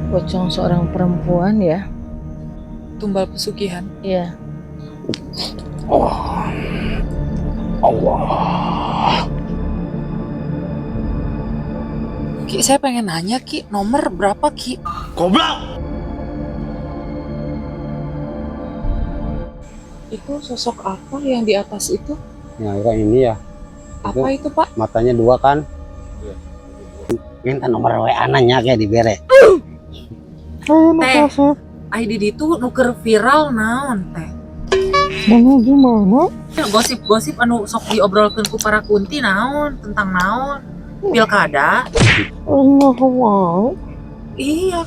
Pocong seorang perempuan ya. Tumbal pesugihan. Iya. Oh, Allah. Ki, saya pengen nanya Ki, nomor berapa Ki? Goblok. Itu sosok apa yang di atas itu? Ya, ini ya. Apa itu Pak? Matanya dua kan? Minta nomor WA nanya kayak dibere. Teh, ID itu nuker viral naon teh? Mau gimana? Gosip-gosip anu sok diobrolkeun ku para kunti naon, tentang naon? Pilkada? Allah wow. Iya.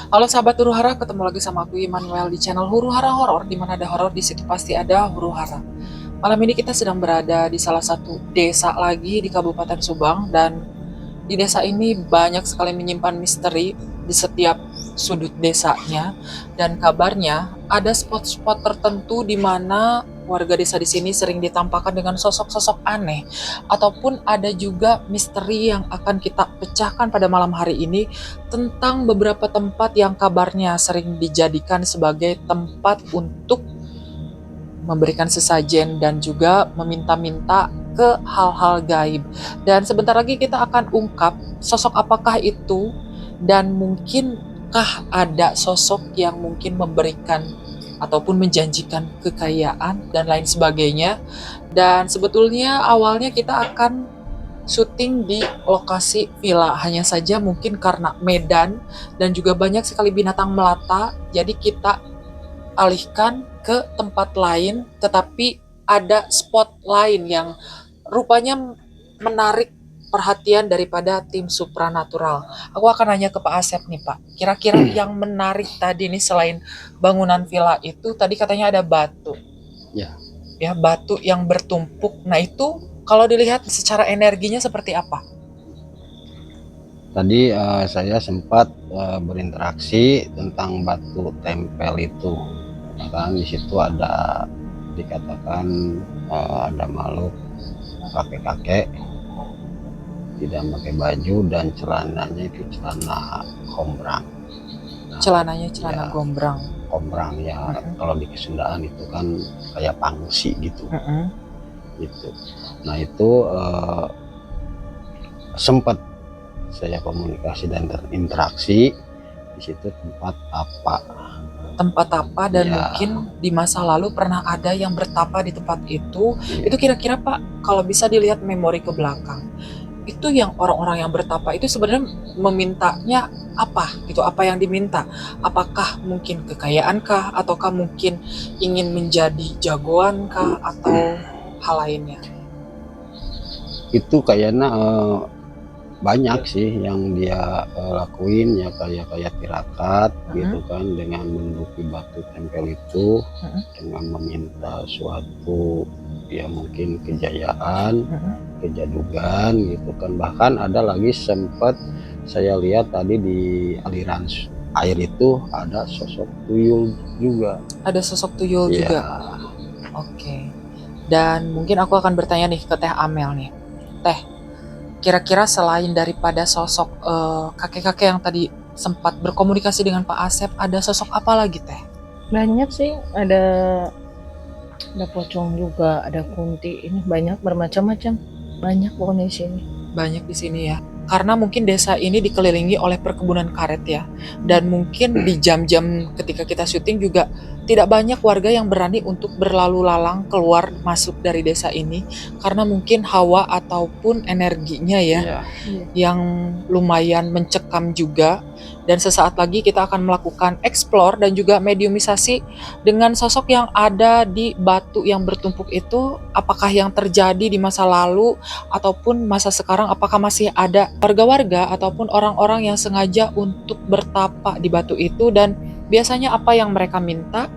Halo sahabat Huru Hara, ketemu lagi sama aku Immanuel di channel Huru Hara Horor. Di mana ada horor di situ pasti ada Huru Hara. Malam ini kita sedang berada di salah satu desa lagi di Kabupaten Subang, dan di desa ini banyak sekali menyimpan misteri di setiap sudut desanya, dan kabarnya ada spot-spot tertentu di mana warga desa di sini sering ditampakkan dengan sosok-sosok aneh, ataupun ada juga misteri yang akan kita pecahkan pada malam hari ini tentang beberapa tempat yang kabarnya sering dijadikan sebagai tempat untuk memberikan sesajen dan juga meminta-minta ke hal-hal gaib. Dan sebentar lagi kita akan ungkap sosok apakah itu, dan mungkinkah ada sosok yang mungkin memberikan ataupun menjanjikan kekayaan dan lain sebagainya. Dan sebetulnya awalnya kita akan syuting di lokasi villa, hanya saja mungkin karena medan dan juga banyak sekali binatang melata, jadi kita alihkan ke tempat lain, tetapi ada spot lain yang rupanya menarik perhatian daripada tim supranatural. Aku akan nanya ke Pak Asep nih Pak, kira-kira yang menarik tadi nih selain bangunan villa itu, tadi katanya ada batu. Ya, batu yang bertumpuk. Nah itu kalau dilihat secara energinya seperti apa? Tadi saya sempat berinteraksi tentang batu tempel itu. Kan di situ ada dikatakan ada makhluk kakek-kakek tidak pakai baju dan celananya itu celana kombrang. Celananya celana gombrang. Kombrang ya, kalau di Kesundaan itu kan kayak pangsi gitu. Gitu. Nah itu sempat saya komunikasi dan terinteraksi di situ tempat apa dan mungkin di masa lalu pernah ada yang bertapa di tempat itu. Itu kira-kira Pak, kalau bisa dilihat memori ke belakang, itu yang orang-orang yang bertapa itu sebenarnya memintanya apa gitu, apa yang diminta? Apakah mungkin kekayaan kah, ataukah mungkin ingin menjadi jagoan kah, atau hal lainnya? Itu kayaknya banyak sih yang dia lakuin ya, kayak tirakat gitu kan, dengan menduduki batu tempel itu dengan meminta suatu ya mungkin kejayaan, kejadugan gitu kan. Bahkan ada lagi sempat saya lihat tadi di aliran air itu ada sosok tuyul juga. Ada sosok tuyul juga. Oke. Dan mungkin aku akan bertanya nih ke Teh Amel nih. Teh, kira-kira selain daripada sosok kakek-kakek yang tadi sempat berkomunikasi dengan Pak Asep, ada sosok apa lagi Teh? Banyak sih, ada pocong juga, ada kunti, ini banyak bermacam-macam. Banyak pokoknya di sini. Banyak di sini ya. Karena mungkin desa ini dikelilingi oleh perkebunan karet ya. Dan mungkin di jam-jam ketika kita syuting juga tidak banyak warga yang berani untuk berlalu lalang keluar masuk dari desa ini, karena mungkin hawa ataupun energinya ya yang lumayan mencekam juga. Dan sesaat lagi kita akan melakukan explore dan juga mediumisasi dengan sosok yang ada di batu yang bertumpuk itu. Apakah yang terjadi di masa lalu ataupun masa sekarang, apakah masih ada warga-warga ataupun orang-orang yang sengaja untuk bertapa di batu itu, dan biasanya apa yang mereka minta.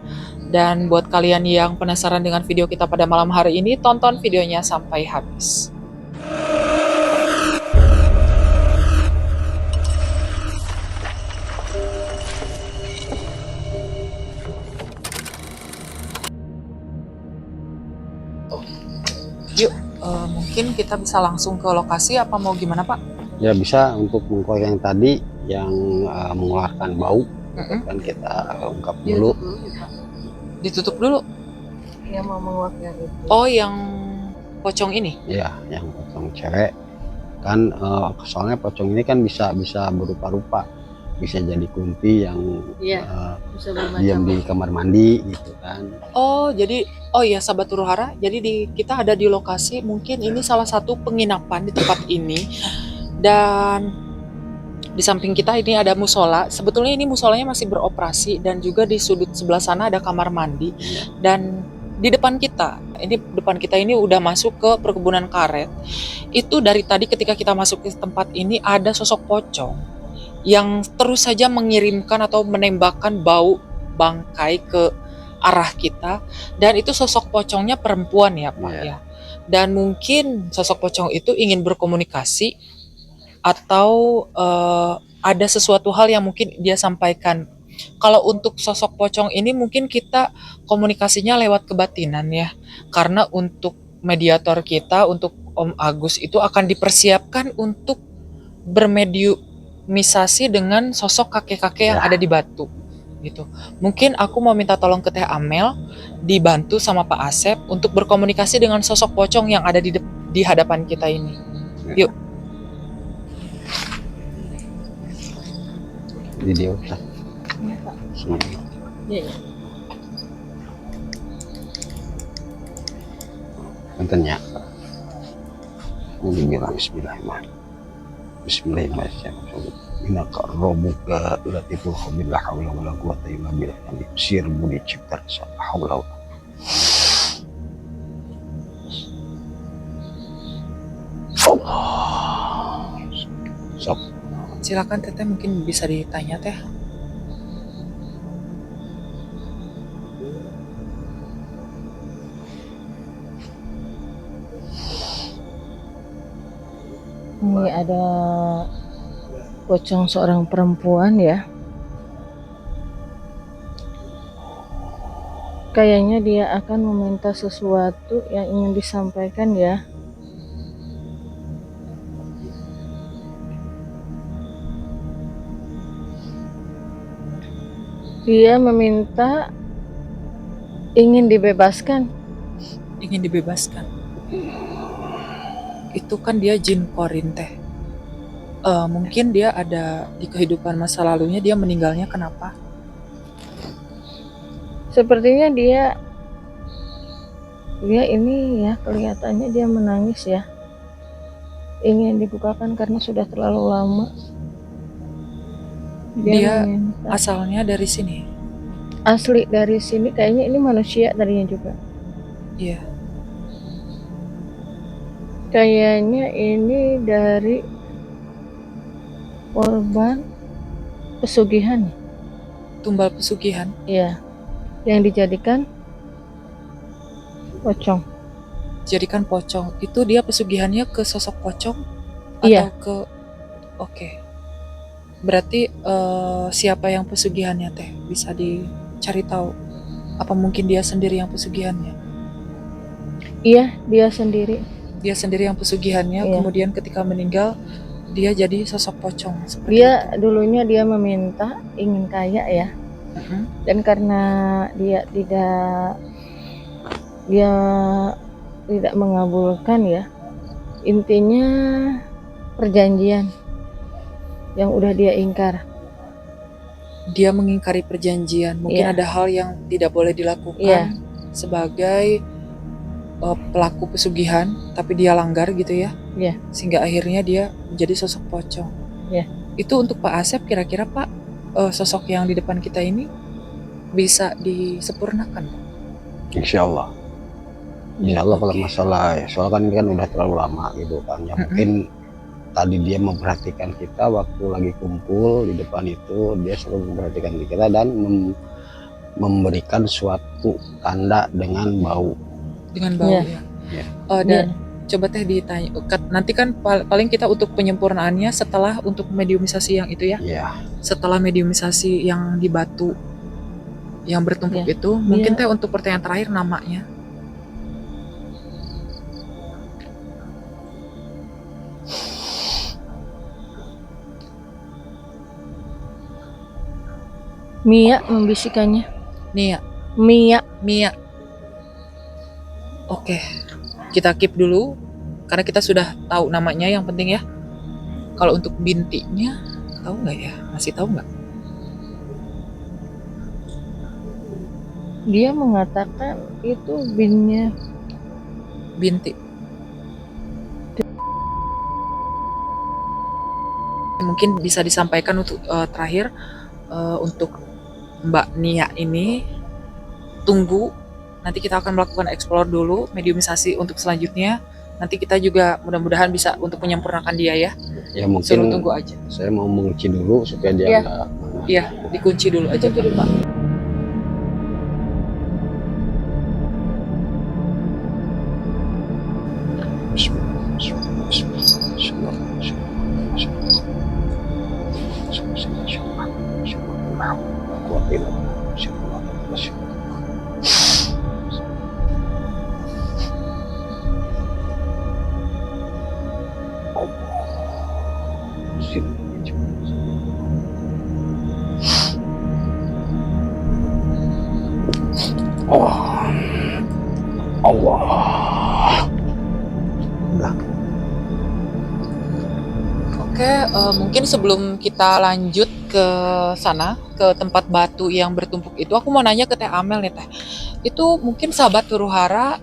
Dan buat kalian yang penasaran dengan video kita pada malam hari ini, tonton videonya sampai habis. Yuk, mungkin kita bisa langsung ke lokasi apa mau gimana Pak? Ya bisa untuk mengkoi yang tadi yang mengeluarkan bau, gitu Mm-mm. kan kita ungkap dulu. Ditutup dulu. Yang mau menguaknya itu. Oh, yang pocong ini? Ya, yang pocong cewek kan soalnya pocong ini kan bisa berupa-rupa, bisa jadi kunti yang Iya, bisa diam di bermacam. kamar mandi gitu kan. Oh, jadi oh iya sahabat Huru-Hara, jadi kita ada di lokasi, mungkin ini salah satu penginapan di tempat ini, dan di samping kita ini ada musola. Sebetulnya ini musolanya masih beroperasi, dan juga di sudut sebelah sana ada kamar mandi. Dan di depan kita ini udah masuk ke perkebunan karet. Itu dari tadi ketika kita masuk ke tempat ini ada sosok pocong yang terus saja mengirimkan atau menembakkan bau bangkai ke arah kita, dan itu sosok pocongnya perempuan ya Pak Iya. ya. Dan mungkin sosok pocong itu ingin berkomunikasi atau ada sesuatu hal yang mungkin dia sampaikan. Kalau untuk sosok pocong ini mungkin kita komunikasinya lewat kebatinan ya. Karena untuk mediator kita, untuk Om Agus itu akan dipersiapkan untuk bermediumisasi dengan sosok kakek-kakek yang Ya. ada di batu gitu. Mungkin aku mau minta tolong ke Teh Amel dibantu sama Pak Asep untuk berkomunikasi dengan sosok pocong yang ada di hadapan kita ini. Yuk. Video Ustaz. Iya, Pak. Iya, iya. Nantinya ini bilang Bismillahirrahmanirrahim. Bismillahirrahmanirrahim. Innaka rabbuka latiful khabir la haula wala quwwata illa billah. Sir budi cipta sa haula. Allah. Sok. Silakan Teteh, mungkin bisa ditanya Teh. Ini ada pocong seorang perempuan ya. Kayaknya dia akan meminta sesuatu yang ingin disampaikan ya. Dia meminta ingin dibebaskan. Ingin dibebaskan. Itu kan dia jin korin Teh. Mungkin dia ada di kehidupan masa lalunya, dia meninggalnya kenapa? Sepertinya dia ini ya, kelihatannya dia menangis ya. Ingin dibukakan karena sudah terlalu lama. Dia meminta. asalnya dari sini. Asli dari sini, kayaknya ini manusia tadinya juga. Iya. Kayaknya ini dari korban pesugihan. Tumbal pesugihan. Iya. Yang dijadikan pocong. Jadikan pocong. Itu dia pesugihannya ke sosok pocong atau Iya. ke Oke. Berarti siapa yang pesugihannya Teh? Bisa dicari tahu. Apa mungkin dia sendiri yang pesugihannya? Iya, dia sendiri. Dia sendiri yang pesugihannya, Iya. kemudian ketika meninggal dia jadi sosok pocong seperti Dia itu. dulunya dia meminta ingin kaya ya. Mhm. Dan karena dia tidak mengabulkan ya. Intinya perjanjian yang udah dia ingkar. Dia mengingkari perjanjian. Mungkin Iya. ada hal yang tidak boleh dilakukan Iya. sebagai pelaku pesugihan, tapi dia langgar gitu ya. Iya. Sehingga akhirnya dia menjadi sosok pocong. Iya. Itu untuk Pak Asep, kira-kira Pak, sosok yang di depan kita ini bisa disempurnakan? Insya Allah. Insya Allah kalau Oke. masalah ya, soalnya kan ini kan udah terlalu lama gitu kan. Ya mungkin tadi dia memperhatikan kita waktu lagi kumpul di depan itu, dia selalu memperhatikan kita dan memberikan suatu tanda dengan bau. Dengan bau Iya. ya. Iya. Dan coba Teh ditanya, nanti kan paling kita untuk penyempurnaannya setelah untuk mediumisasi yang itu ya. Iya. Setelah mediumisasi yang di batu yang bertumpuk Iya. itu, mungkin Iya. Teh untuk pertanyaan terakhir namanya. Mia membisikkannya. Nia, Mia. Mia. Oke, kita keep dulu karena kita sudah tahu namanya yang penting ya. Kalau untuk bintinya, tahu nggak ya? Masih tahu nggak? Dia mengatakan itu binnya Binti. Mungkin bisa disampaikan untuk terakhir untuk Mbak Nia ini, tunggu. Nanti kita akan melakukan explore dulu, mediumisasi untuk selanjutnya. Nanti kita juga mudah-mudahan bisa untuk menyempurnakan dia ya. Ya Suruh mungkin tunggu aja. saya mau mengunci dulu supaya dia Iya. nggak Iya, dikunci dulu aja dulu Pak. Allah. Oke, mungkin sebelum kita lanjut ke sana, ke tempat batu yang bertumpuk itu, aku mau nanya ke Teh Amel nih Teh. Itu mungkin sahabat Huruhara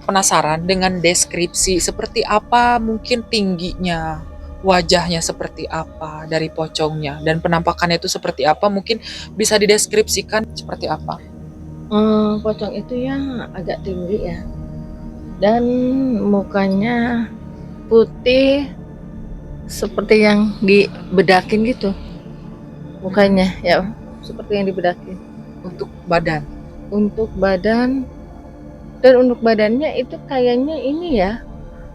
penasaran dengan deskripsi seperti apa, mungkin tingginya, wajahnya seperti apa dari pocongnya, dan penampakannya itu seperti apa, mungkin bisa dideskripsikan seperti apa. Pocong itu ya agak tinggi ya. Dan mukanya putih seperti yang dibedakin gitu. Mukanya ya seperti yang dibedakin. Untuk badan. Untuk badan, dan untuk badannya itu kayaknya ini ya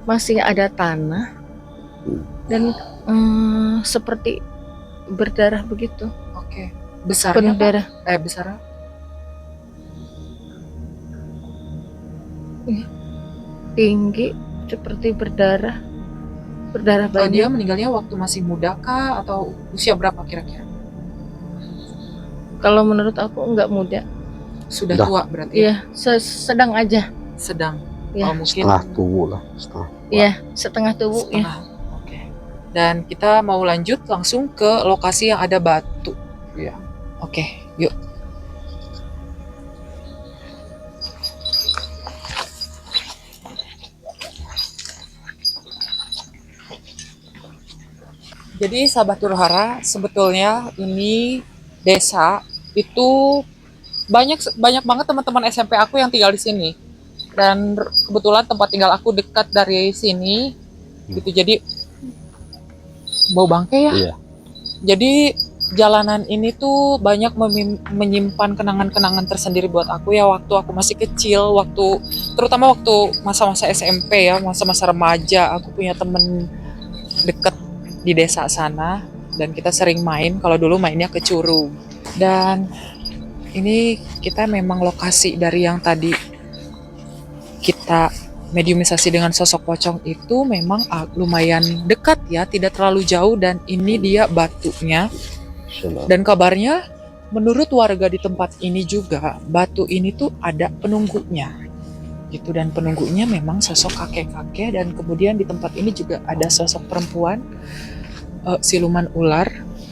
masih ada tanah dan seperti berdarah begitu. Oke. Penuh Besarnya Pak? darah. Besarnya? Tinggi seperti berdarah Dia banyak. meninggalnya waktu masih muda kah atau usia berapa kira-kira? Kalau menurut aku enggak muda. Sudah Udah. tua berarti? Iya, sedang aja. Sedang. Ya. Oh, mungkin Setengah tubuh lah, setengah. Iya, setengah tubuh ya. setengah. Oke. Dan kita mau lanjut langsung ke lokasi yang ada batu. Iya. Oke, yuk. Jadi sahabat Huruhara, sebetulnya ini desa itu banyak banget teman-teman SMP aku yang tinggal di sini. Dan kebetulan tempat tinggal aku dekat dari sini. Gitu. Jadi bau bangke ya. Iya. Jadi jalanan ini tuh banyak menyimpan kenangan-kenangan tersendiri buat aku ya waktu aku masih kecil, terutama waktu masa-masa SMP ya, masa-masa remaja, aku punya temen deket di desa sana dan kita sering main. Kalau dulu mainnya ke Curug. Dan ini kita memang lokasi dari yang tadi kita mediumisasi dengan sosok pocong itu memang lumayan dekat ya, tidak terlalu jauh, dan ini dia batunya. Dan kabarnya menurut warga di tempat ini juga batu ini tuh ada penunggunya gitu, dan penunggunya memang sosok kakek-kakek. Dan kemudian di tempat ini juga ada sosok perempuan, siluman ular.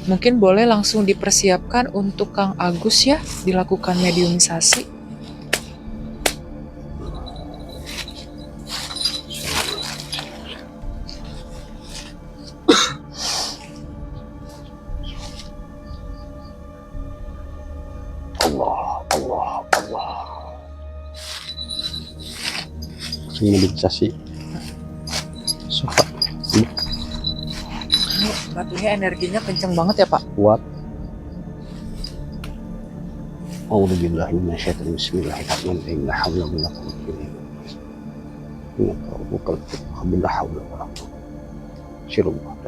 Mungkin boleh langsung dipersiapkan untuk Kang Agus ya, dilakukan mediumisasi. Allah. Meditasasi. Sofa. Ini batunya energinya kenceng banget ya Pak. Kuat. A'udzubillahi minasyaitonir rajim. Bismillahirrahmanirrahim. La haula wala quwwata illa billah. Innaka rabbukal fatah. La haula wala quwwata. Sirullah.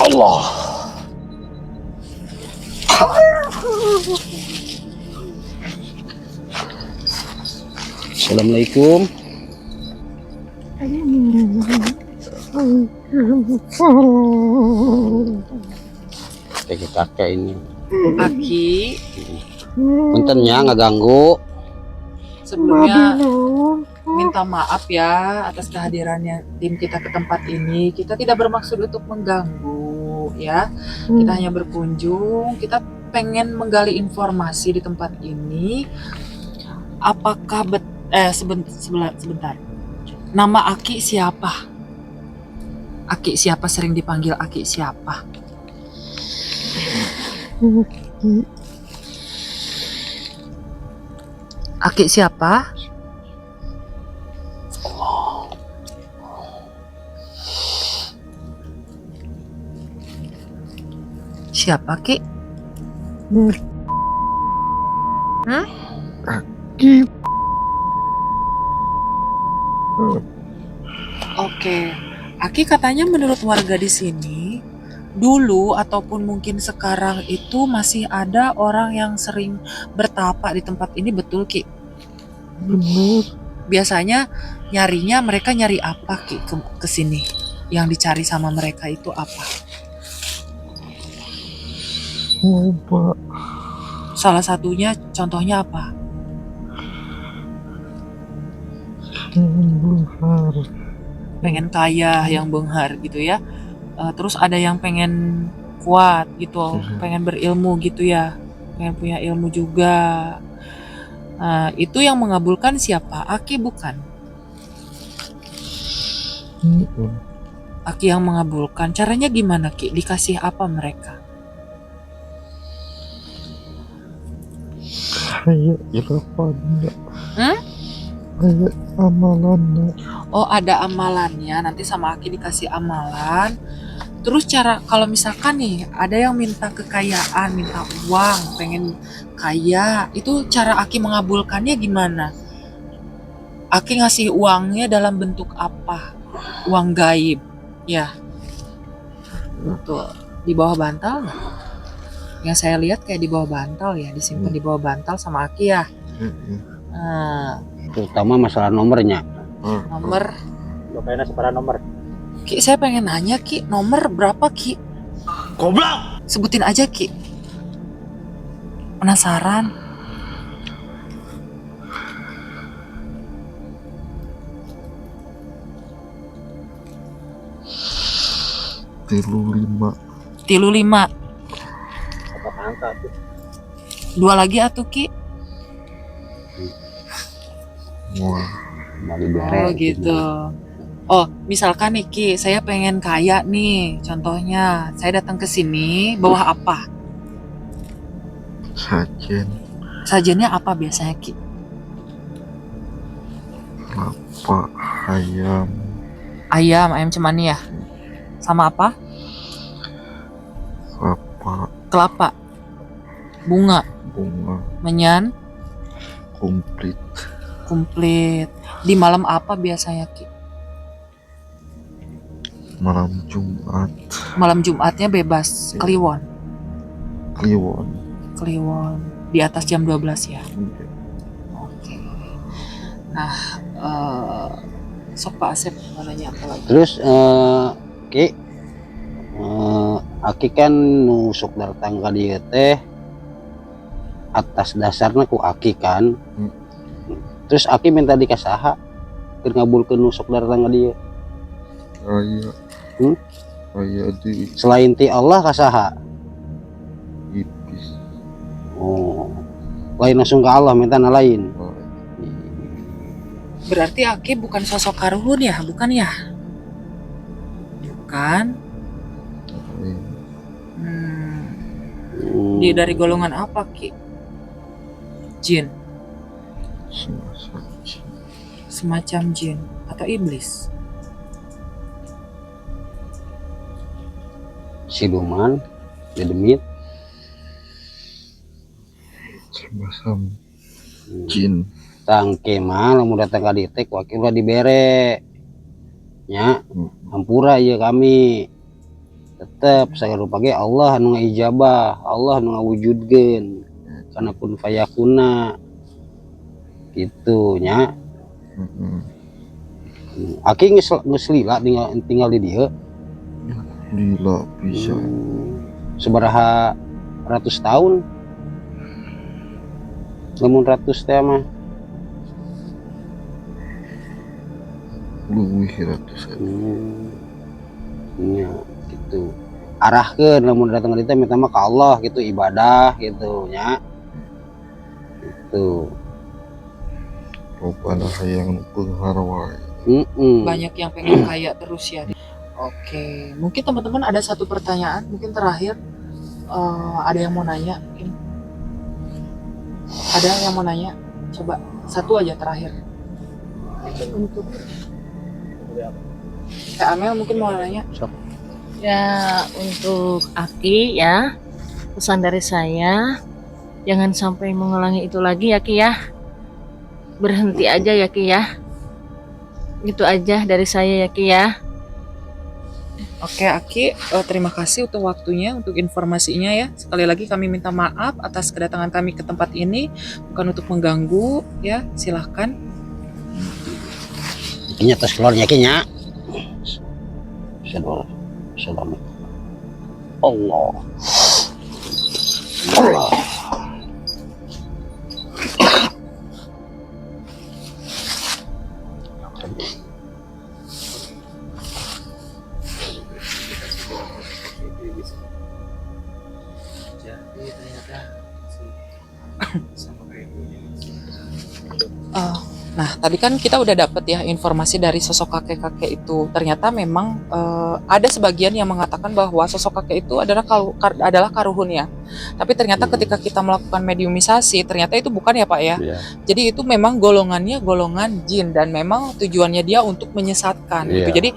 Allah. Assalamualaikum. Kakek ini. Aki, Puntennya nggak ganggu. sebelumnya minta maaf ya atas kehadirannya tim kita ke tempat ini. Kita tidak bermaksud untuk mengganggu ya. Kita hanya berkunjung, kita pengen menggali informasi di tempat ini. Apakah sebentar. Nama Aki siapa? Aki siapa, sering dipanggil Aki siapa? Aki siapa? Siapa Ki? Oke, Aki katanya menurut warga di sini dulu ataupun mungkin sekarang itu masih ada orang yang sering bertapa di tempat ini, betul Ki? Bener. Biasanya nyarinya mereka nyari apa Ki ke sini? Yang dicari sama mereka itu apa? Coba Salah satunya contohnya apa? benghar. Pengen kaya yang benghar gitu ya. Terus ada yang pengen kuat gitu, pengen berilmu gitu ya, pengen punya ilmu juga. Itu yang mengabulkan siapa? Aki bukan? Aki yang mengabulkan. Caranya gimana Ki? Dikasih apa mereka? Kayak ilapannya. Hmm? Kayak amalannya. Oh, ada amalannya. Nanti sama Aki dikasih amalan. Terus cara kalau misalkan nih ada yang minta kekayaan, minta uang, pengen kaya, itu cara Aki mengabulkannya gimana? Aki ngasih uangnya dalam bentuk apa? Uang gaib, ya. Tuh, di bawah bantal nggak? Yang saya lihat kayak di bawah bantal ya, disimpan di bawah bantal sama Aki ya. Nah, Terutama masalah nomornya. nomor. Kayaknya separan nomor. Ki, saya pengen nanya Ki, nomor berapa Ki? Goblok! Sebutin aja Ki. Penasaran. Tilu 5. Apa angka tuh? 2 lagi atuh Ki. Wah, Oh gitu. Oh, misalkan nih Ki, saya pengen kaya nih. Contohnya, saya datang ke sini bawa apa? sajen, Sajennya apa biasanya Ki? kelapa, ayam, Ayam cemani ya? Sama apa? kelapa, Kelapa. Bunga. bunga, Menyan. komplit, Komplit. Di malam apa biasanya Ki? malam Jumat, Malam Jumatnya bebas. Kliwon. Kliwon. Kliwon. Di atas jam 12 ya? Oke. Nah, sok Pak Asep mau nanya apa lagi? Terus Ki, Aki kan nusuk datang ka dieu teh atas dasarnya ku Aki kan. Terus Aki minta dikasaha keur ngabulkeun nusuk datang ka dieu. Kayak kayak di Selain ti Allah kasaha. iblis. Oh. Lain langsung ke Allah minta lain. Berarti Aki bukan sosok karuhun ya? Bukan ya? Bukan. Dia dari golongan apa Ki? Jin. Semacam jin atau iblis? Siluman, dedemit, Semacam jin. tangke mah lamun datang ka dieu teh wakil udah dibere. Nya, hampura ieu kami. Tetep sarupa ge Allah anu ngaijabah, Allah anu ngawujudkeun kana kun fayakuna. Gitu nya. Aki geus lila tinggal di dieu. Lila bisa. Sabaraha ratus tahun. Lamun ratus teh mah Luwih ratusan. Ya gitu. Arahkeun lamun datang ka dieu minta mah ka Allah gitu, ibadah gitu nya. Gitu. Rupana hayang peunghar wae. Banyak yang pengen kaya terus ya. Oke, mungkin teman-teman ada satu pertanyaan, mungkin terakhir. Ada yang mau nanya? Mungkin. Ada yang mau nanya? Coba satu aja terakhir. Untuk Kak Amel mungkin mau nanya? ya, untuk Aki ya, pesan dari saya, jangan sampai mengulangi itu lagi ya Ki ya. Berhenti aja ya Ki ya. Itu aja dari saya ya Ki ya. Oke Aki, terima kasih untuk waktunya, untuk informasinya ya. Sekali lagi kami minta maaf atas kedatangan kami ke tempat ini, bukan untuk mengganggu ya. Silahkan. Ini atas keluarnya kinya. Salam. Allah. Allah. Nah, tadi kan kita udah dapet ya informasi dari sosok kakek-kakek itu. Ternyata memang ada sebagian yang mengatakan bahwa sosok kakek itu adalah karuhun ya. Tapi ternyata ketika kita melakukan mediumisasi, ternyata itu bukan ya Pak ya. Jadi itu memang golongannya golongan jin dan memang tujuannya dia untuk menyesatkan gitu. Jadi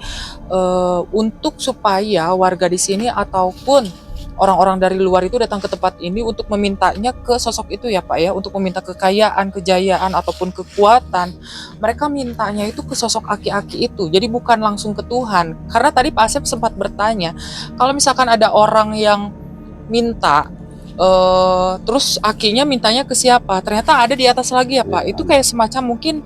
untuk supaya warga di sini ataupun orang-orang dari luar itu datang ke tempat ini untuk memintanya ke sosok itu ya Pak ya, untuk meminta kekayaan, kejayaan ataupun kekuatan. Mereka mintanya itu ke sosok aki-aki itu. Jadi bukan langsung ke Tuhan. Karena tadi Pak Asep sempat bertanya, kalau misalkan ada orang yang minta terus akinya mintanya ke siapa? Ternyata ada di atas lagi ya Pak. Itu kayak semacam mungkin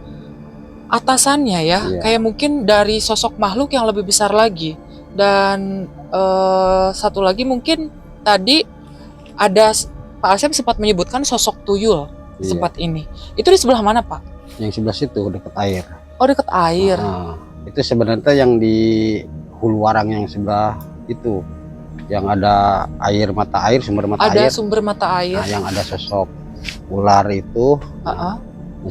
atasannya ya, kayak mungkin dari sosok makhluk yang lebih besar lagi. Dan satu lagi mungkin tadi ada Pak Asep sempat menyebutkan sosok tuyul tempat ini. Itu di sebelah mana Pak? Yang sebelah situ dekat air. Oh dekat air. Itu sebenarnya yang di hulu warang yang sebelah itu, yang ada air mata air, sumber mata air. Ada sumber mata air. Nah, yang ada sosok ular itu.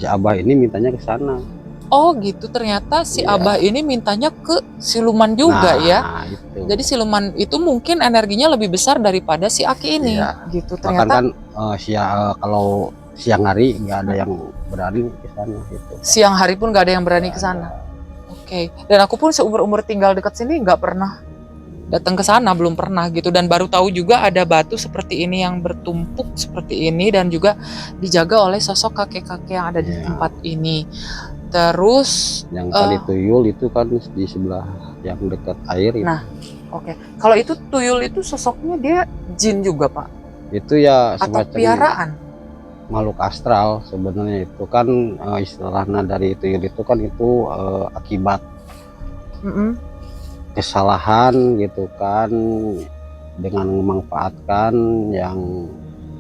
Si Abah ini mintanya ke sana. Oh gitu, ternyata si Abah ini mintanya ke siluman juga ya. Itu. Jadi siluman itu mungkin energinya lebih besar daripada si Aki ini gitu. Ternyata kan kalau siang hari nggak ada yang berani ke sana gitu. Siang hari pun nggak ada yang berani ke sana. Oke. Dan aku pun seumur-umur tinggal dekat sini nggak pernah datang ke sana, belum pernah gitu, dan baru tahu juga ada batu seperti ini yang bertumpuk seperti ini dan juga dijaga oleh sosok kakek-kakek yang ada di tempat ini. Terus yang tadi tuyul itu kan di sebelah yang dekat air itu. Nah, oke. Kalau itu tuyul itu sosoknya dia jin juga Pak? Itu ya atau semacam piaraan? Makhluk astral sebenarnya itu kan istilahnya dari tuyul itu kan itu akibat kesalahan gitu kan, dengan memanfaatkan yang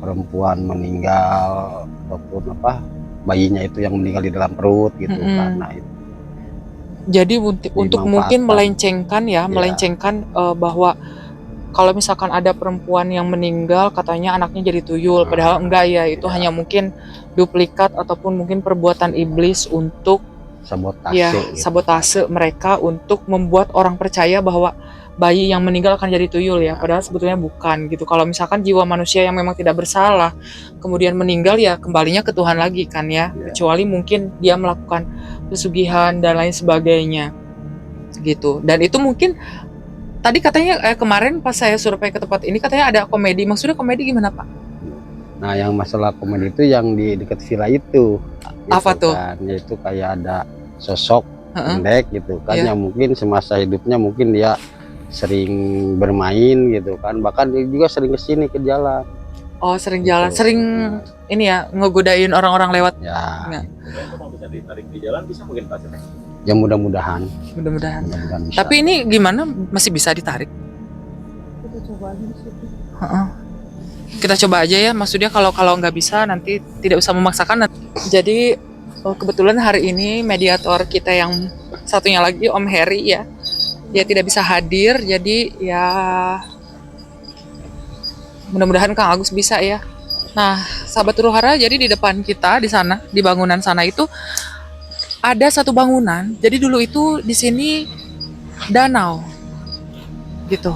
perempuan meninggal ataupun bayinya itu yang meninggal di dalam perut gitu karena itu. Jadi untuk mungkin melencengkan melencengkan bahwa kalau misalkan ada perempuan yang meninggal katanya anaknya jadi tuyul, padahal enggak ya, itu hanya mungkin duplikat ataupun mungkin perbuatan iblis untuk sabotase mereka untuk membuat orang percaya bahwa bayi yang meninggal akan jadi tuyul ya, padahal sebetulnya bukan gitu. Kalau misalkan jiwa manusia yang memang tidak bersalah kemudian meninggal ya kembalinya ke Tuhan lagi kan ya, kecuali mungkin dia melakukan pesugihan dan lain sebagainya gitu. Dan itu mungkin tadi katanya kemarin pas saya survei ke tempat ini katanya ada komedi. Maksudnya komedi gimana Pak? Nah yang masalah komedi itu yang di dekat villa itu. Apa tuh? Kan, yaitu kayak ada sosok pendek gitu kan, yang mungkin semasa hidupnya mungkin dia sering bermain gitu kan, bahkan dia juga sering kesini ke jalan. Oh sering jalan, sering ini ya ngegodain orang-orang lewat. Ya. ditarik di jalan bisa mungkin Pak? Ya mudah-mudahan. Mudah-mudahan. Mudah-mudahan bisa. Tapi ini gimana? Masih bisa ditarik? Kita coba aja di situ. Heeh. Kita coba aja ya. Maksudnya kalau nggak bisa nanti tidak usah memaksakan. Jadi kebetulan hari ini mediator kita yang satunya lagi Om Heri ya, dia tidak bisa hadir. Jadi ya mudah-mudahan Kang Agus bisa ya. Nah, sahabat Huru-Hara, jadi di depan kita di sana, di bangunan sana itu ada satu bangunan. Jadi dulu itu di sini danau, gitu.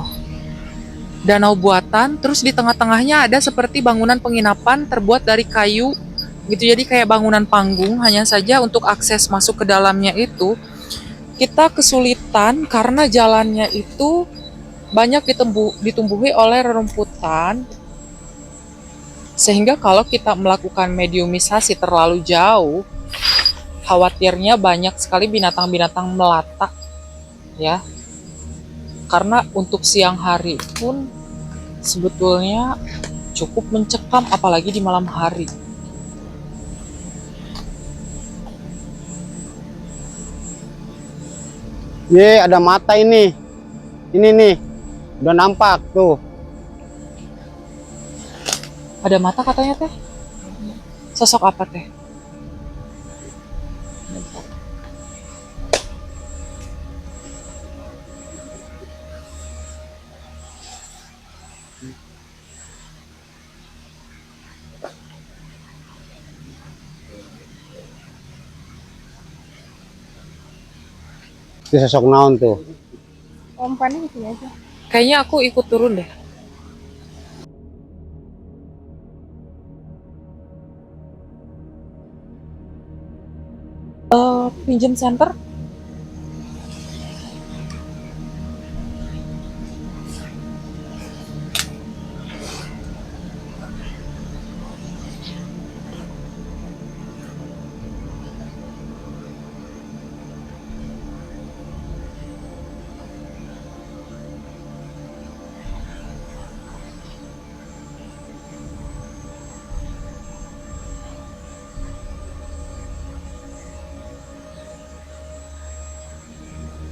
Danau buatan. Terus di tengah-tengahnya ada seperti bangunan penginapan terbuat dari kayu, gitu. Jadi kayak bangunan panggung. Hanya saja untuk akses masuk ke dalamnya itu kita kesulitan karena jalannya itu banyak ditumbuhi oleh rerumputan. Sehingga kalau kita melakukan mediumisasi terlalu jauh, khawatirnya banyak sekali binatang-binatang melata ya. Karena untuk siang hari pun sebetulnya cukup mencekam, apalagi di malam hari. Ye, ada mata ini. Ini nih. Udah nampak tuh. Ada mata katanya teh. Sosok apa teh? Itu sosok naon tuh. Umpannya gitu aja. Kayaknya aku ikut turun deh. Pinjam center.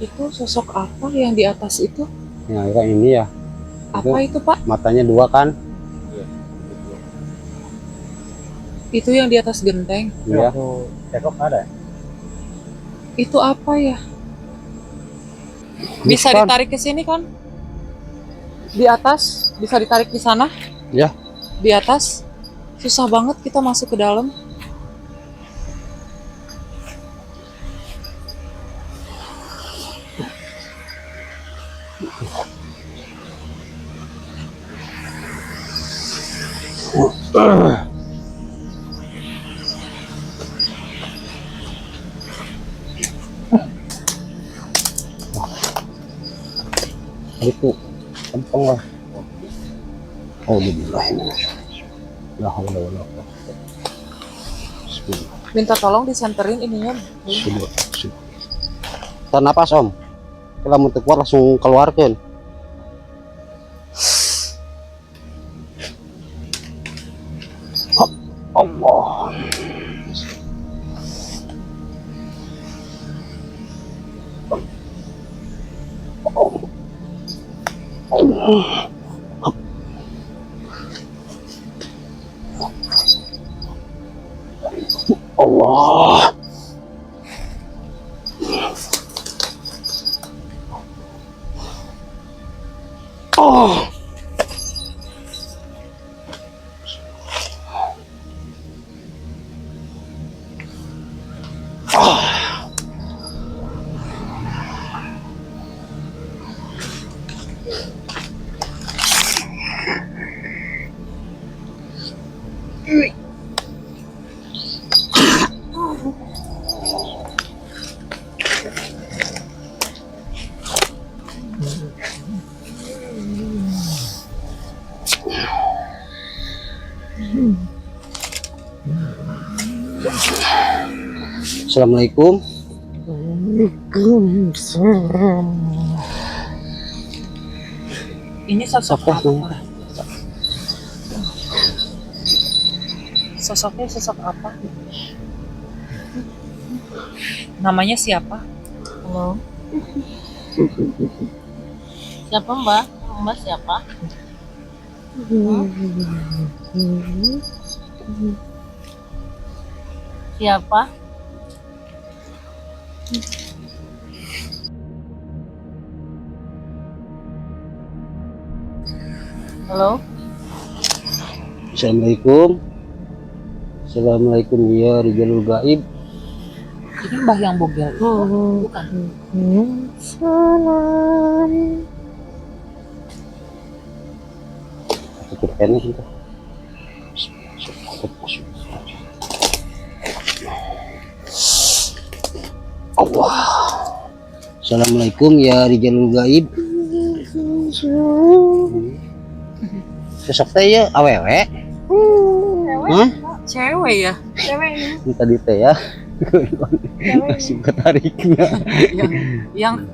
Itu sosok apa yang di atas itu? Ya, kayak ini ya. Apa itu Pak? Matanya dua kan? Itu yang di atas genteng. Iya. Tekok ada. Itu apa ya? Bisa Bukan. ditarik ke sini kan? Di atas, bisa ditarik di sana? Ya. Di atas. Susah banget kita masuk ke dalam. Itu tempeng lah. Oh, bismillah. La haula wala quwwata. Bismillah. Minta tolong disenterin ininya. Bismillah. Tahan napas Om. Kalau mau keluar langsung keluarkan. Allah. Allah. Oh. Assalamualaikum. Ini sosok Siapa apa? namanya? Sosoknya sosok apa? Namanya siapa? Halo. Siapa Mbak? Mbak siapa? Siapa? Halo. Assalamualaikum. Assalamualaikum ya Rijalul Gaib. Ini Mbah yang bogel. Bukan. Pikirkan itu. Allah. Assalamualaikum ya Rijalul Gaib. Sesok teh ya awewe. Hah? Cewek ya? Ini tadi teh ya. Masih ketariknya.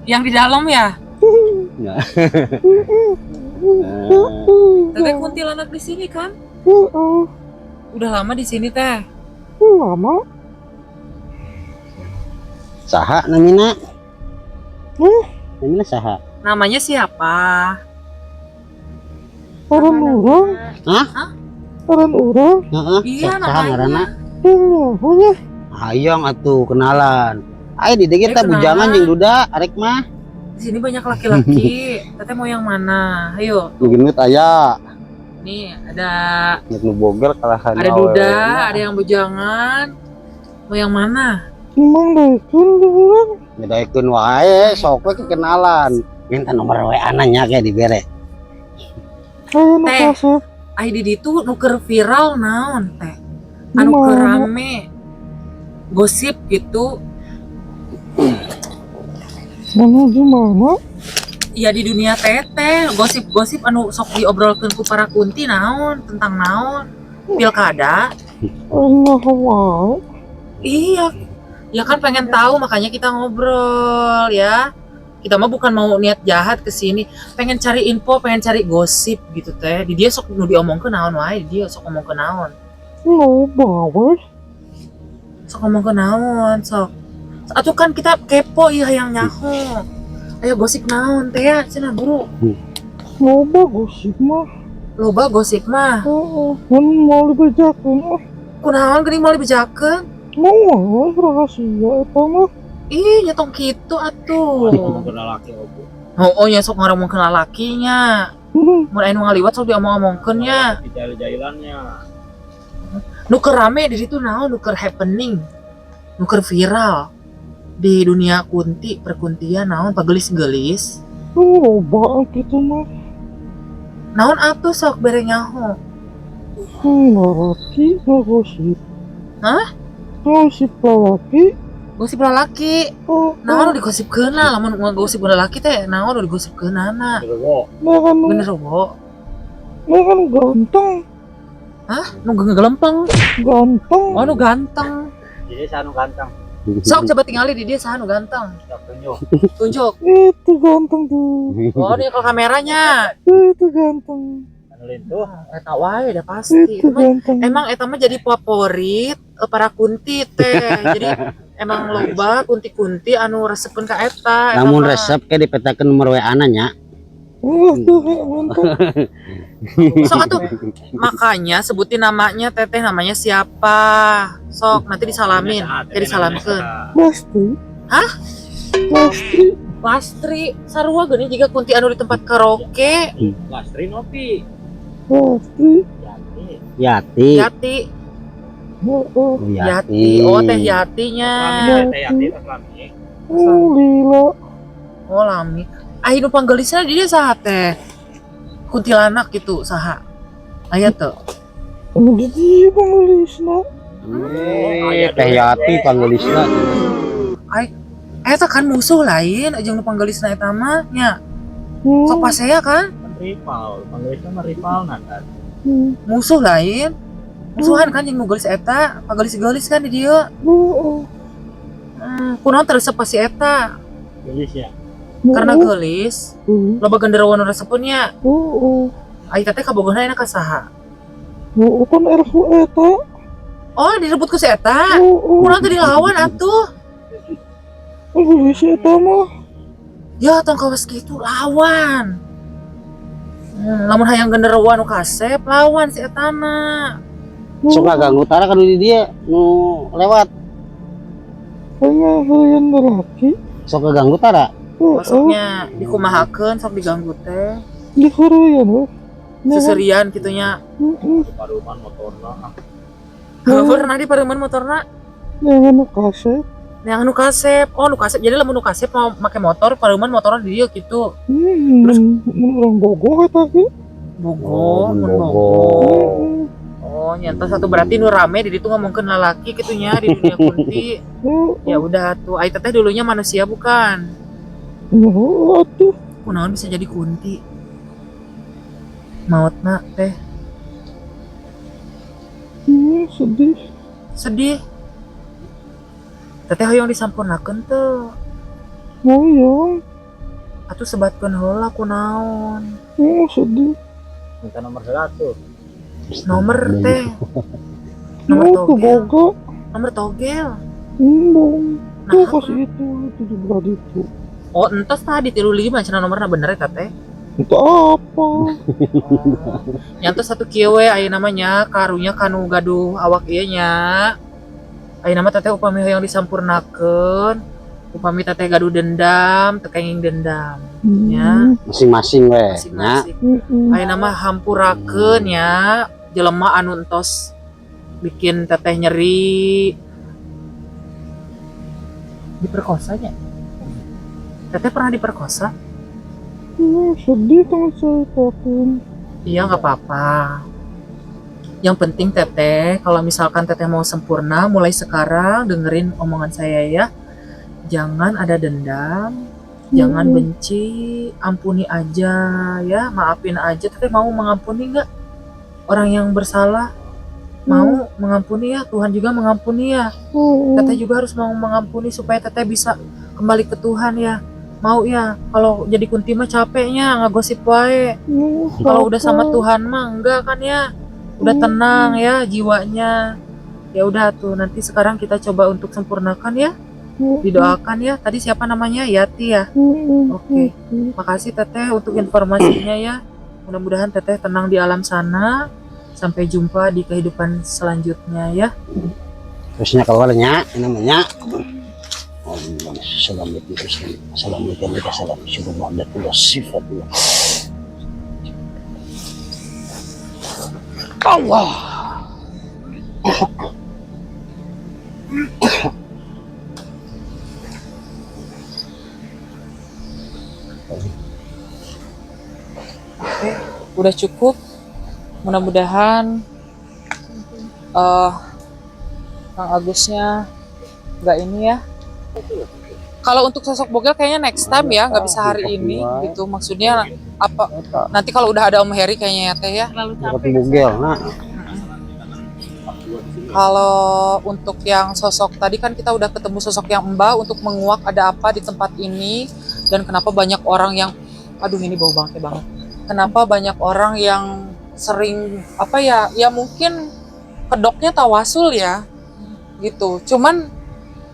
Yang di dalam ya? Nah. Teteh kuntilanak di sini kan? Udah lama di sini teh. Saha namina? Namina saha? Namanya siapa? Orang orang. Hah? Orang orang. Heeh. Iya, Saha namanya. ngaranna? Punya. Hayang atuh kenalan. Ayo di dieu teh kenalan. bujangan jeung duda arek mah. Di sini banyak laki-laki. Teteh mau yang mana? Ayo. Genut aya. Nih ada Nu bogel kalahan ada duda, ada yang bujangan. Mau yang mana? Emang bikin orang. Ngedaekeun wae sok we kenalan. Minta nomor WA-na nya ge dibere. Kayak Teh. kasih. Ai di ditu nuker viral naon teh? Anu Gimana? keur rame. Gosip gitu. Mana gimana? Ya di dunia teteh, gosip-gosip anu sok diobrolkeun ku para kunti naon, tentang naon? Pilkada. Allah Allah. Iya. Ya kan pengen tahu makanya kita ngobrol ya. Kita mah bukan mau niat jahat ke sini, pengen cari info, pengen cari gosip gitu teh. Di dia sok nu diomongkeun naon wae, di dia sok ngomongkeun naon. Lo bawa. Sok ngomongkeun naon, sok. Atuh kan kita kepo ieu hayang nyaho. Ayo gosip naon teh ya, cenah buru. Lo bagus sih mah. Loba gosip mah. Kan mau dibejakan. Kunaon geuning mau dibejakeun? Mau rahasia apa mah? Ih, nyetong kitu atuh. Kenal laki opo. Oh, nya sok ngomongkeun lalakinya. Mun aya nu ngaliwat sok diomong-omongkeun nya. Di jail-jailannya. Nu keur rame di situ naon, nu keur happening. Nu keur viral. Di dunia kunti, perkuntian naon pagelis-gelis. Loba gitu mah. Naon atuh sok bere nyaho. Laki ngegosip. Hah? Ngegosip laki. Gosip lalaki. Naon nu digosipkeun lah, lamun ngagosip lalaki teh naon nu digosipkeunana. Terus Bener wo. Kan ganteng. Nu gelempeng. Ganteng. Oh, nu ganteng. jadi sanu ganteng. Sok coba tinggali di dia saha nu ganteng. Tak tunjuk. Tunjuk. Itu ganteng tuh. Oh, dia ke kameranya. Itu ganteng. Anu lintuh. Eta wae dah pasti. Itu ganteng. Emang eta mah jadi favorit para kunti teh. Jadi emang loba kunti-kunti anu resepkeun ka eta. Eta Lamun mah. resep ke dipetakeun nomor WA-na nya. Tuh ganteng. Sok atuh makanya sebutin namanya teteh, namanya siapa. Sok nanti disalamin. Jadi salamkeun. Pasti. Hah? Pasti. Lastri sarua geuning jiga kunti anu di tempat karaoke. Lastri Nopi. Pasti. Yati. Yati. Yati, Oh, Yati. Oh, teh Yatinya. Teh Yati pas lami. lila. Oh, lami. Ai nu panggelisna di dia saha teh? Kuntilanak gitu saha? Aya tuh. Jadi pengelisna. Teh Yati panggelisna. Eta kan musuh lain, jeung nu panggelisna eta mah nya. Sok pasea kan? Rival, panggilnya mah rival nanti. Musuh lain. Musuhan kan jeung nu gelis eta, panggelis-gelis kan di dieu. Kunaon teresep pasti eta? Gelis ya. Karena gelis, loba genderuwo nu resepkeun nya. Ai teh kabogohna enak ka saha? Kan RFU eta. Oh, direbut ku si eta. Kunaon teh dilawan atuh? Bisa eta mah. Ya tong kawas gitu lawan. Lamun hayang genderuan nu kasep lawan si etana. Sok ngaganggu tara kan di dia nu lewat. Hanya yang lelaki. Sok ngaganggu tara. Masuknya dikumahakeun sok diganggu teh. Di harayan weh. Seserian kitunya. Paruman motorna. Pernah di pareuman motorna Yang anu kasep. yang nu kasep. Oh, nu kasep. Jadi lamun nu kasep mau make motor, pareuman motorna di dieu kitu. Terus orang bogoh eta ge. Bogo, mun bogo. Oh, nyata satu berarti nu rame di ditu ngomongkeun lalaki kitunya di dunia kunti. Ya udah tuh, ai teteh dulunya manusia bukan? Atuh. Kunaon bisa jadi kunti? Mautna teh Sedih. sedih. Teteh hoyong disampurnakeun teu. Moyong. Atuh sebatkeun heula kunaon? Sedih. Minta nomor 100. Nomor teh. Nomor Mau togel. keboga. Nomor togel. Dong. Tuh Nah, kasih itu berarti itu. oh entos tadi 35 cenah nomorna bener eta teh. Itu apa? Nyantos satu kieu we aya namanya karunya kanu gaduh awak ieu nya. Aya nama teteh upami hoyong disampurnakeun, upami teteh gaduh dendam, teu kenging dendam. Ya, Masing-masing we. Nya. masing-masing. Aya nama hampurakeun ya, jelema anu entos bikin teteh nyeri. Diperkosanya. Teteh pernah diperkosa? Sedih kan saya takut. Iya nggak apa-apa. Yang penting teteh, kalau misalkan teteh mau sempurna, mulai sekarang dengerin omongan saya ya. Jangan ada dendam, jangan benci, ampuni aja ya, maafin aja. Teteh mau mengampuni nggak orang yang bersalah? Mau mengampuni ya, Tuhan juga mengampuni ya. Teteh juga harus mau mengampuni supaya teteh bisa kembali ke Tuhan ya. Mau ya, kalau jadi kunti mah capeknya ngagosip wae. Kalau udah sama Tuhan mah enggak kan ya. Udah tenang ya jiwanya. Ya udah tuh, nanti sekarang kita coba untuk sempurnakan ya. Didoakan ya. Tadi siapa namanya? Yati ya. Oke. Makasih teteh untuk informasinya ya. Mudah-mudahan teteh tenang di alam sana. Sampai jumpa di kehidupan selanjutnya ya. Terusnya keluarnya namanya. Assalamualaikum warahmatullahi wabarakatuh. Sifatullah. Allah. Oke, udah cukup. Mudah-mudahan Kang Agusnya nggak ini ya. Kalau untuk sosok Bogel kayaknya next time ya, nggak bisa hari ini gitu. Maksudnya apa? Nanti kalau udah ada Om Heri kayaknya ya teh ya. Terlalu Seperti capek. bugel. Nah, Kalau untuk yang sosok tadi kan kita udah ketemu sosok yang Mbak untuk menguak ada apa di tempat ini dan kenapa banyak orang yang, aduh ini bau banget banget. Kenapa banyak orang yang sering apa ya? Ya mungkin kedoknya tawasul ya, gitu. Cuman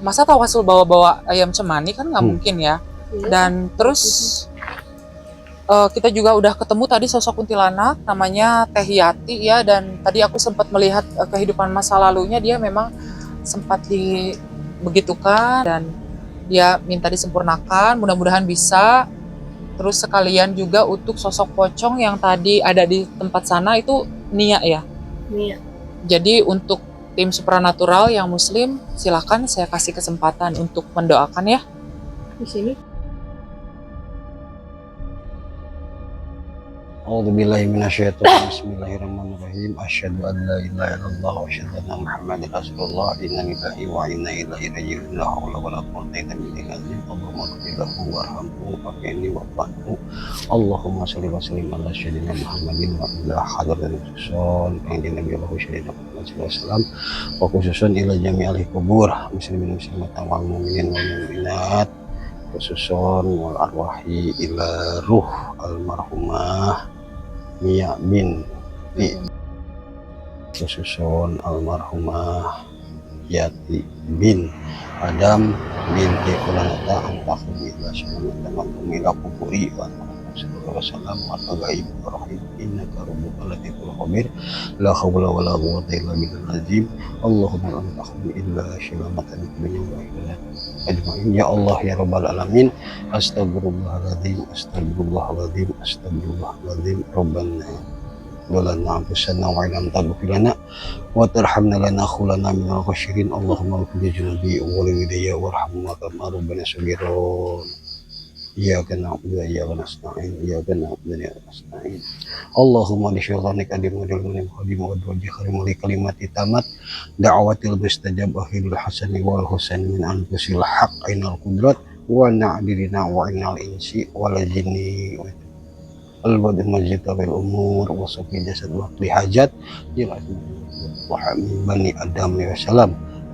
masa tawasul bawa-bawa ayam cemani kan nggak mungkin ya. Dan terus kita juga udah ketemu tadi sosok kuntilanak namanya Teh Yati ya, dan tadi aku sempat melihat kehidupan masa lalunya, dia memang sempat dibegitukan dan dia minta disempurnakan, mudah-mudahan bisa. Terus sekalian juga untuk sosok pocong yang tadi ada di tempat sana itu Nia ya. Nia. Jadi untuk tim supranatural yang muslim, silakan saya kasih kesempatan untuk mendoakan ya. Di sini. A'udzubillahi minasyaitonir Bismillahirrahmanirrahim. Asyhadu an la ilaha illallah wa asyhadu anna Muhammadar Rasulullah. Inna lillahi wa inna ilaihi raji'un. La haula wa la quwwata illa billah. Allahumma ighfir lahu warhamhu wa'afini wa'fu. Allahumma shalli wa sallim ala sayyidina Muhammadin wa ala hadratil rasul. Inna nabiyallahu sayyidina Muhammad sallallahu alaihi wasallam wa khususan ila jami'il kubur muslimin muslimat wal mu'minin wal mu'minat. Khususon wal arwahi ila ruh almarhumah Nia binti, khususon almarhumah Yati bin Adam binti Qulanata antakhumi ila syamata makum ila kuburi wa sallallahu wasallam wa tagaib rahim innaka rabbuka latiful khabir la hawla wa la quwwata illa billahil azim Allahumma antakhumi illa syamata dunya wa akhirat ajma'in ya Allah ya rabbal alamin astagfirullahaladzim astagfirullahaladzim astagfirullahaladzim rabbana ظلمنا أنفسنا وإن لم تغفر لنا وترحمنا لنكونن من الخاسرين اللهم اغفر لذنوبي ووالدي وارحمهما كما ربنا صغيرا إياك نعبد وإياك نستعين إياك نعبد وإياك نستعين اللهم لشيطانك قديم ودلمني قديم ودوجي خريم لكلمات تامات دعوة المستجاب أخير الحسن والحسن من أنفس الحق إن القدرات ونعدلنا وإن الإنس والجن البد المجد بالأمور وصفي جسد وقت حاجات وحمي بني آدم وسلام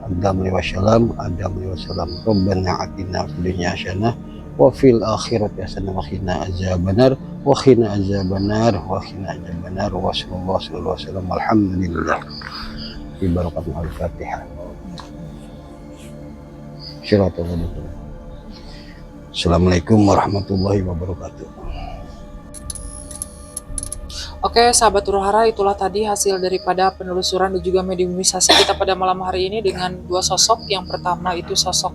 آدم وسلام آدم وسلام ربنا آتنا في الدنيا حسنة وفي الآخرة حسنة وقنا عذاب النار وقنا عذاب النار وقنا عذاب النار وصلى الله وسلم الحمد لله ببركة الفاتحة Assalamualaikum warahmatullahi wabarakatuh. Oke, sahabat Huru Hara, itulah tadi hasil daripada penelusuran dan juga mediumisasi kita pada malam hari ini dengan dua sosok. Yang pertama itu sosok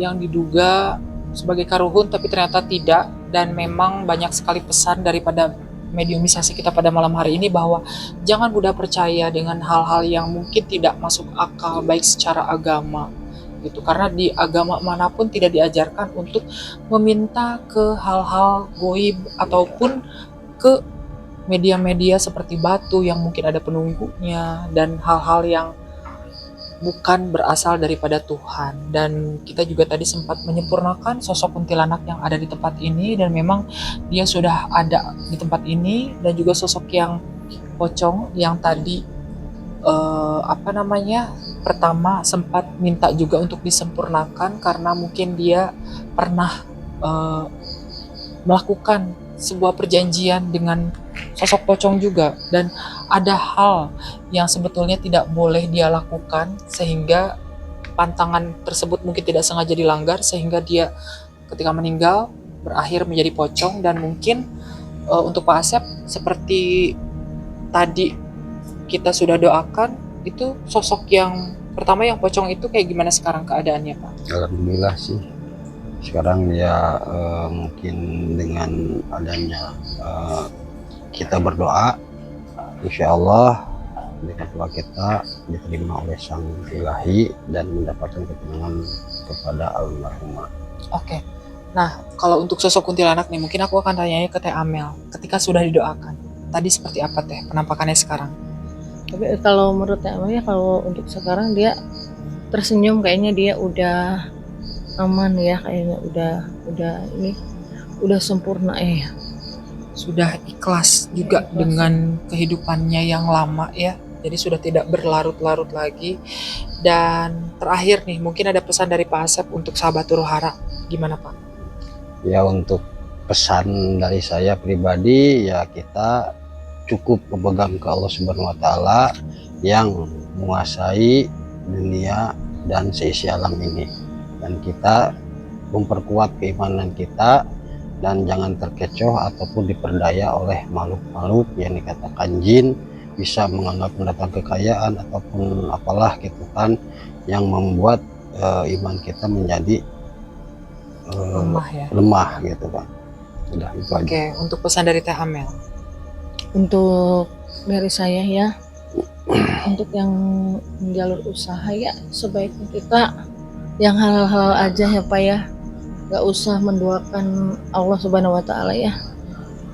yang diduga sebagai karuhun tapi ternyata tidak, dan memang banyak sekali pesan daripada mediumisasi kita pada malam hari ini bahwa jangan mudah percaya dengan hal-hal yang mungkin tidak masuk akal baik secara agama gitu, karena di agama manapun tidak diajarkan untuk meminta ke hal-hal goib ataupun ke media-media seperti batu yang mungkin ada penunggunya dan hal-hal yang bukan berasal daripada Tuhan. Dan kita juga tadi sempat menyempurnakan sosok kuntilanak yang ada di tempat ini, dan memang dia sudah ada di tempat ini. Dan juga sosok yang pocong yang tadi pertama sempat minta juga untuk disempurnakan karena mungkin dia pernah melakukan sebuah perjanjian dengan sosok pocong juga, dan ada hal yang sebetulnya tidak boleh dia lakukan sehingga pantangan tersebut mungkin tidak sengaja dilanggar sehingga dia ketika meninggal berakhir menjadi pocong. Dan mungkin untuk Pak Asep seperti tadi kita sudah doakan, itu sosok yang pertama yang pocong itu kayak gimana sekarang keadaannya, Pak? Alhamdulillah sih sekarang ya mungkin dengan adanya kita berdoa, insya Allah dengan doa kita diterima oleh Sang Ilahi dan mendapatkan ketenangan kepada almarhumah. Oke. Nah, kalau untuk sosok kuntilanak nih, mungkin aku akan tanya ke Teh Amel. Ketika sudah didoakan, tadi seperti apa Teh penampakannya sekarang? Tapi kalau menurut Amel ya, kalau untuk sekarang dia tersenyum, kayaknya dia udah aman ya, kayaknya udah sempurna ya. Sudah ikhlas juga dengan kehidupannya yang lama ya. Jadi sudah tidak berlarut-larut lagi. Dan terakhir nih, mungkin ada pesan dari Pak Asep untuk sahabat Huru Hara. Gimana Pak? Ya, untuk pesan dari saya pribadi ya, kita cukup berpegang ke Allah Subhanahu wa Ta'ala yang menguasai dunia dan seisi alam ini, dan kita memperkuat keimanan kita dan jangan terkecoh ataupun diperdaya oleh makhluk-makhluk yang dikatakan jin, bisa menganggap mendatang kekayaan ataupun apalah gitu kan, yang membuat iman kita menjadi lemah gitu kan. Udah itu aja. Oke, untuk pesan dari Teh Amel. Untuk dari saya ya, untuk yang jalur usaha ya, sebaiknya kita yang halal-halal aja ya Pak ya, gak usah menduakan Allah Subhanahu wa Ta'ala ya.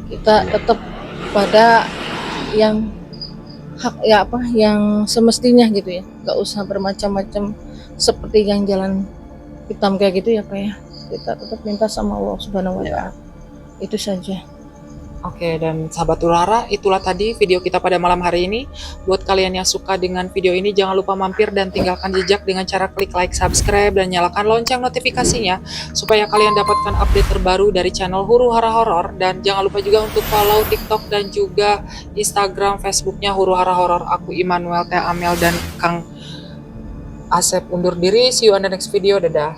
Kita tetap pada yang hak ya, apa yang semestinya gitu ya, gak usah bermacam-macam seperti yang jalan hitam kayak gitu ya Pak ya. Kita tetap minta sama Allah Subhanahu wa Ta'ala. Itu saja. Oke, dan sahabat Huru Hara, itulah tadi video kita pada malam hari ini. Buat kalian yang suka dengan video ini, jangan lupa mampir dan tinggalkan jejak dengan cara klik like, subscribe, dan nyalakan lonceng notifikasinya supaya kalian dapatkan update terbaru dari channel Huru Hara Horor. Dan jangan lupa juga untuk follow TikTok dan juga Instagram, Facebooknya Huru Hara Horor. Aku Immanuel, Teh Amel, dan Kang Asep undur diri. See you on the next video. Dadah.